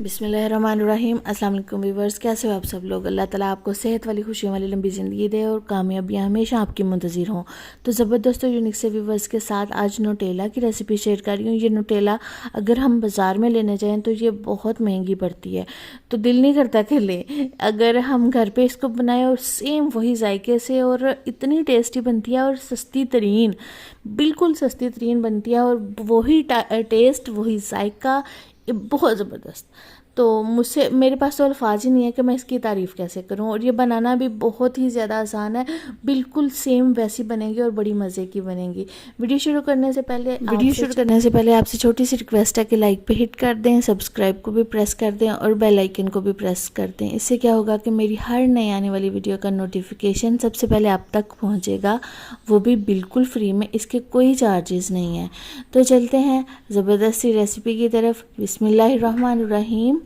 बिस्मिल्लाहिर्रहमानिर्रहीम। अस्सलाम वालेकुम व्यूअर्स, कैसे हो आप सब लोग। अल्लाह ताला आपको सेहत वाली खुशियों वाली लंबी ज़िंदगी दे और कामयाबियाँ हमेशा आपकी मुंतज़िर हों। तो ज़बरदस्त और यूनिक से व्यूअर्स के साथ आज न्यूटेला की रेसिपी शेयर कर रही हूँ। ये न्यूटेला अगर हम बाज़ार में लेने जाएँ तो ये बहुत महंगी पड़ती है, तो दिल नहीं करता कि लें। अगर हम घर पर इसको बनाएं और सेम वही जायके से और इतनी टेस्टी बनती है और सस्ती तरीन, बिल्कुल सस्ती तरीन बनती है और वही टेस्ट वही जायका, ये बहुत ज़बरदस्त। तो मुझसे मेरे पास तो अल्फाज ही नहीं है कि मैं इसकी तारीफ़ कैसे करूं। और ये बनाना भी बहुत ही ज़्यादा आसान है, बिल्कुल सेम वैसी बनेगी और बड़ी मज़े की बनेगी। वीडियो शुरू करने से पहले आपसे छोटी सी रिक्वेस्ट है कि लाइक पे हिट कर दें, सब्सक्राइब को भी प्रेस कर दें और बेल आइकन को भी प्रेस कर दें। इससे क्या होगा कि मेरी हर नई आने वाली वीडियो का नोटिफिकेशन सबसे पहले आप तक पहुँचेगा, वो भी बिल्कुल फ्री में, इसके कोई चार्जेस नहीं है। तो चलते हैं ज़बरदस्ती रेसिपी की तरफ। बिस्मिल्लाहिर्रहमानिर्रहीम।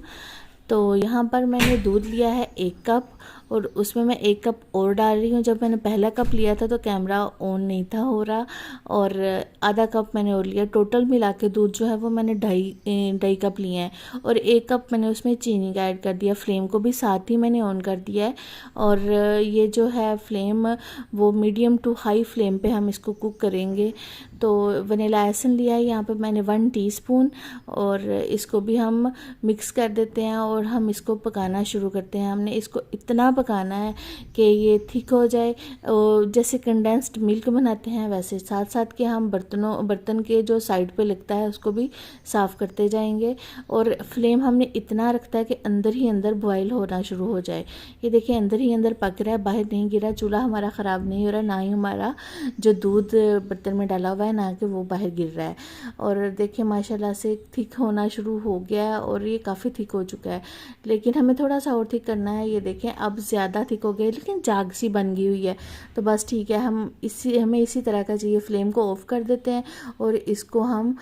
तो यहाँ पर मैंने दूध लिया है 1 कप और उसमें मैं 1 कप और डाल रही हूँ। जब मैंने पहला कप लिया था तो कैमरा ऑन नहीं था हो रहा, और आधा कप मैंने और लिया। टोटल मिला के दूध जो है वो मैंने ढाई कप लिए हैं और 1 कप मैंने उसमें चीनी का ऐड कर दिया। फ्लेम को भी साथ ही मैंने ऑन कर दिया है और ये जो है फ्लेम वो मीडियम टू हाई फ्लेम पे हम इसको कुक करेंगे। तो वनीला एसन लिया है यहाँ पे मैंने 1 टीस्पून और इसको भी हम मिक्स कर देते हैं और हम इसको पकाना शुरू करते हैं। हमने इसको इतना पकाना है कि ये थिक हो जाए, और जैसे कंडेंस्ड मिल्क बनाते हैं वैसे। साथ साथ के हम बर्तन के जो साइड पे लगता है उसको भी साफ़ करते जाएंगे और फ्लेम हमने इतना रखता है कि अंदर ही अंदर बॉयल होना शुरू हो जाए। ये देखिए अंदर ही अंदर पक रहा है, बाहर नहीं गिरा, चूल्हा हमारा ख़राब नहीं हो रहा, ना ही हमारा जो दूध बर्तन में डाला हुआ है ना कि वो बाहर गिर रहा है। और देखिए माशाल्लाह से थिक होना शुरू हो गया है और ये काफ़ी थिक हो चुका है, लेकिन हमें थोड़ा सा और थिक करना है। ये देखें अब ज़्यादा थिक हो गया, लेकिन जाग सी बन गई हुई है। तो बस ठीक है, हमें इसी तरह का चाहिए। फ्लेम को ऑफ कर देते हैं और इसको हम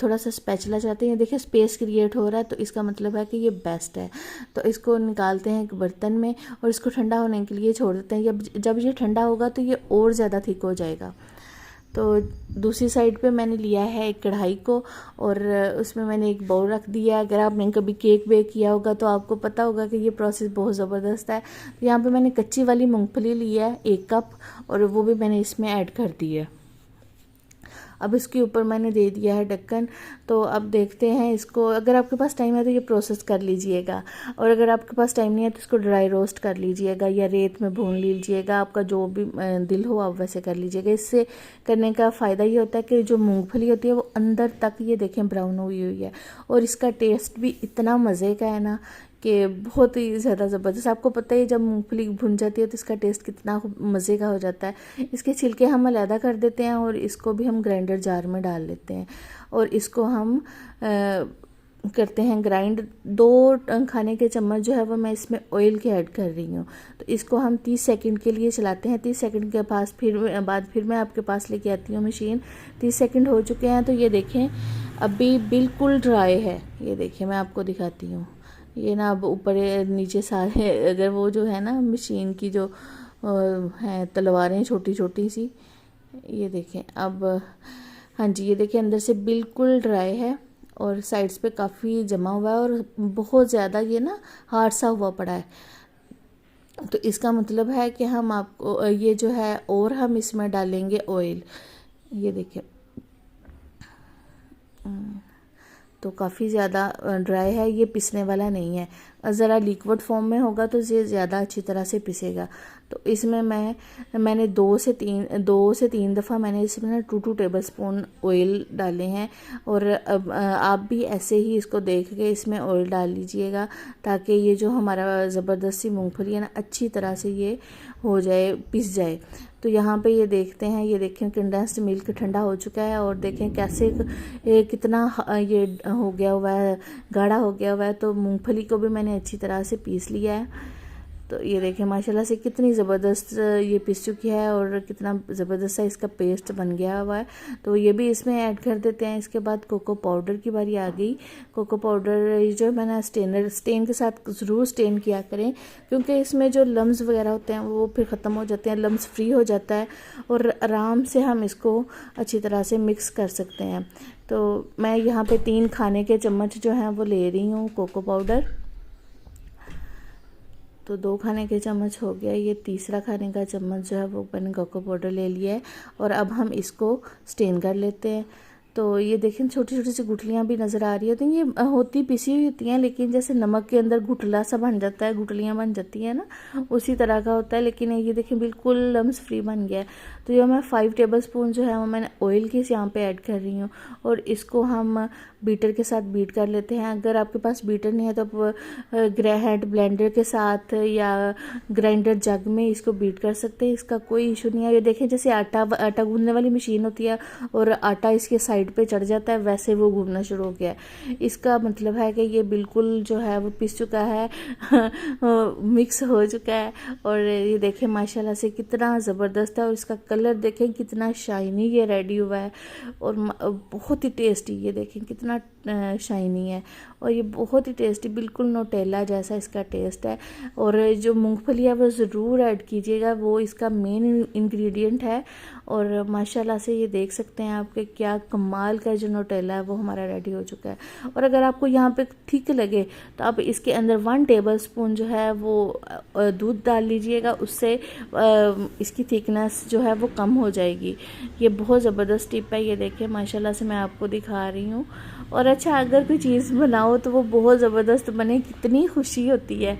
थोड़ा सा स्पैचुला चलाते हैं। देखिए स्पेस क्रिएट हो रहा है, तो इसका मतलब है कि ये बेस्ट है। तो इसको निकालते हैं एक बर्तन में और इसको ठंडा होने के लिए छोड़ देते हैं। जब ये ठंडा होगा तो ये और ज़्यादा थिक हो जाएगा। तो दूसरी साइड पे मैंने लिया है एक कढ़ाई को और उसमें मैंने एक बाउल रख दिया। अगर आपने कभी केक बेक किया होगा तो आपको पता होगा कि ये प्रोसेस बहुत ज़बरदस्त है। तो यहाँ पे मैंने कच्ची वाली मूंगफली लिया है 1 कप और वो भी मैंने इसमें ऐड कर दी है। अब इसके ऊपर मैंने दे दिया है ढक्कन। तो अब देखते हैं इसको। अगर आपके पास टाइम है तो ये प्रोसेस कर लीजिएगा, और अगर आपके पास टाइम नहीं है तो इसको ड्राई रोस्ट कर लीजिएगा या रेत में भून लीजिएगा। आपका जो भी दिल हो आप वैसे कर लीजिएगा। इससे करने का फ़ायदा ये होता है कि जो मूंगफली होती है वो अंदर तक ये देखें ब्राउन हुई हुई है, और इसका टेस्ट भी इतना मज़े का है ना कि बहुत ही ज़्यादा ज़बरदस्त। आपको पता है जब मूंगफली भुन जाती है तो इसका टेस्ट कितना मज़े का हो जाता है। इसके छिलके हम अलहदा कर देते हैं और इसको भी हम ग्राइंडर जार में डाल लेते हैं और इसको हम करते हैं ग्राइंड। 2 खाने के चम्मच जो है वो मैं इसमें ऑयल के ऐड कर रही हूँ। तो इसको हम 30 सेकंड के लिए चलाते हैं। 30 सेकंड के बाद फिर मैं आपके पास लेके आती हूँ मशीन। 30 सेकंड हो चुके हैं। तो ये देखें अभी बिल्कुल ड्राई है। ये देखिए मैं आपको दिखाती हूँ। ये ना अब ऊपर नीचे सारे, अगर वो जो है ना मशीन की जो है तलवारें छोटी छोटी सी, ये देखें अब। हाँ जी, ये देखिए अंदर से बिल्कुल ड्राई है और साइड्स पे काफ़ी जमा हुआ है और बहुत ज़्यादा ये ना हार्ड सा हुआ पड़ा है। तो इसका मतलब है कि हम आपको ये जो है और हम इसमें डालेंगे ऑयल। ये देखिए तो काफ़ी ज़्यादा ड्राई है, ये पिसने वाला नहीं है। ज़रा लिक्विड फॉर्म में होगा तो ये ज़्यादा अच्छी तरह से पिसेगा। तो इसमें मैंने 2 से 3 दफ़ा मैंने इसमें 2 टेबलस्पून ऑयल डाले हैं। और अब आप भी ऐसे ही इसको देख के इसमें ऑयल डाल लीजिएगा ताकि ये जो हमारा ज़बरदस्ती मूंगफली है ना अच्छी तरह से ये हो जाए, पिस जाए। तो यहाँ पे ये देखते हैं, ये देखें कंडेंस्ड मिल्क ठंडा हो चुका है और देखें कैसे कितना ये हो गया हुआ है, गाढ़ा हो गया हुआ है। तो मूंगफली को भी मैंने अच्छी तरह से पीस लिया है। तो ये देखिए माशाल्लाह से कितनी ज़बरदस्त ये पिस चुकी है और कितना ज़बरदस्त सा इसका पेस्ट बन गया हुआ है। तो ये भी इसमें ऐड कर देते हैं। इसके बाद कोको पाउडर की बारी आ गई। कोको पाउडर जो मैंने स्टेन के साथ ज़रूर स्टेन किया करें, क्योंकि इसमें जो लम्स वगैरह होते हैं वो फिर ख़त्म हो जाते हैं, लम्स फ्री हो जाता है और आराम से हम इसको अच्छी तरह से मिक्स कर सकते हैं। तो मैं यहाँ पे 3 खाने के चम्मच जो हैं वो ले रही हूँ कोको पाउडर। तो 2 खाने के चम्मच हो गया, ये तीसरा खाने का चम्मच जो है वो मैंने कोको पाउडर ले लिया है और अब हम इसको स्टेन कर लेते हैं। तो ये देखें छोटी छोटी सी गुठलियाँ भी नज़र आ रही होती हैं, ये होती पिसी हुई होती हैं, लेकिन जैसे नमक के अंदर गुठला सा बन जाता है, गुठलियाँ बन जाती हैं ना, उसी तरह का होता है। लेकिन ये देखें बिल्कुल लम्स फ्री बन गया है। तो ये मैं 5 टेबलस्पून जो है वो मैंने ऑयल की यहाँ पे ऐड कर रही हूँ और इसको हम बीटर के साथ बीट कर लेते हैं। अगर आपके पास बीटर नहीं है तो आप हैंड ब्लेंडर के साथ या ग्राइंडर जग में इसको बीट कर सकते हैं, इसका कोई इशू नहीं है। ये देखें जैसे आटा गूंदने वाली मशीन होती है और आटा इसके साइड पे चढ़ जाता है, वैसे वो घूमना शुरू हो गया है। इसका मतलब है कि ये बिल्कुल जो है वो पिस चुका है मिक्स हो चुका है। और ये देखें माशाल्लाह से कितना ज़बरदस्त है और इसका कलर देखें कितना शाइनी ये रेडी हुआ है और बहुत ही टेस्टी, ये देखें कितना शाइनी है और ये बहुत ही टेस्टी, बिल्कुल नोटेला जैसा इसका टेस्ट है। और जो मूंगफली है वो ज़रूर ऐड कीजिएगा, वो इसका मेन इंग्रेडिएंट है। और माशाल्लाह से ये देख सकते हैं आपके क्या कमाल का जो नोटेला है वो हमारा रेडी हो चुका है। और अगर आपको यहाँ पे ठीक लगे तो आप इसके अंदर 1 टेबलस्पून जो है वो दूध डाल लीजिएगा, उससे इसकी थिकनेस जो है वो कम हो जाएगी। ये बहुत ज़बरदस्त टिप है, ये देखिए माशाल्लाह से मैं आपको दिखा रही हूँ। और अच्छा अगर कोई चीज़ बनाओ तो वो बहुत ज़बरदस्त बने, कितनी खुशी होती है।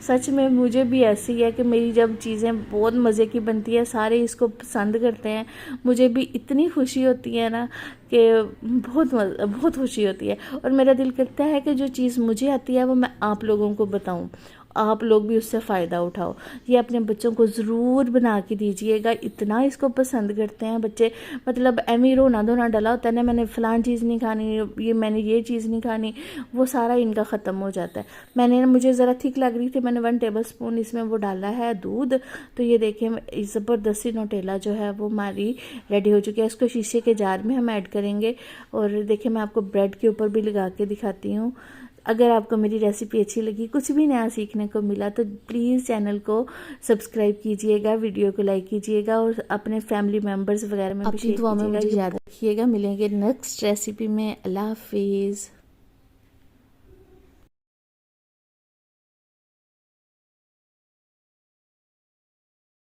सच में मुझे भी ऐसी है कि मेरी जब चीज़ें बहुत मज़े की बनती है, सारे इसको पसंद करते हैं, मुझे भी इतनी खुशी होती है ना कि बहुत खुशी होती है। और मेरा दिल करता है कि जो चीज़ मुझे आती है वो मैं आप लोगों को बताऊं, आप लोग भी उससे फ़ायदा उठाओ। ये अपने बच्चों को ज़रूर बना के दीजिएगा, इतना इसको पसंद करते हैं बच्चे। मतलब एमी रोना धोना डला होता है ना, मैंने फ़लान चीज़ नहीं खानी, मैंने ये चीज़ नहीं खानी, वो सारा इनका ख़त्म हो जाता है। मुझे ज़रा थिक लग रही थी, मैंने 1 टेबलस्पून इसमें वो डाला है दूध। तो ये देखिए ज़बरदस्ती नोटेला जो है वो हमारी रेडी हो चुकी है। इसको शीशे के जार में हम ऐड करेंगे। और देखिए मैं आपको ब्रेड के ऊपर भी लगा के दिखाती हूँ। अगर आपको मेरी रेसिपी अच्छी लगी, कुछ भी नया सीखने को मिला, तो प्लीज़ चैनल को सब्सक्राइब कीजिएगा, वीडियो को लाइक कीजिएगा और अपने फैमिली मेम्बर्स वगैरह में भी शेयर कीजिएगा। मुझे याद रखिएगा। मिलेंगे नेक्स्ट रेसिपी में। अल्लाह हाफिज़।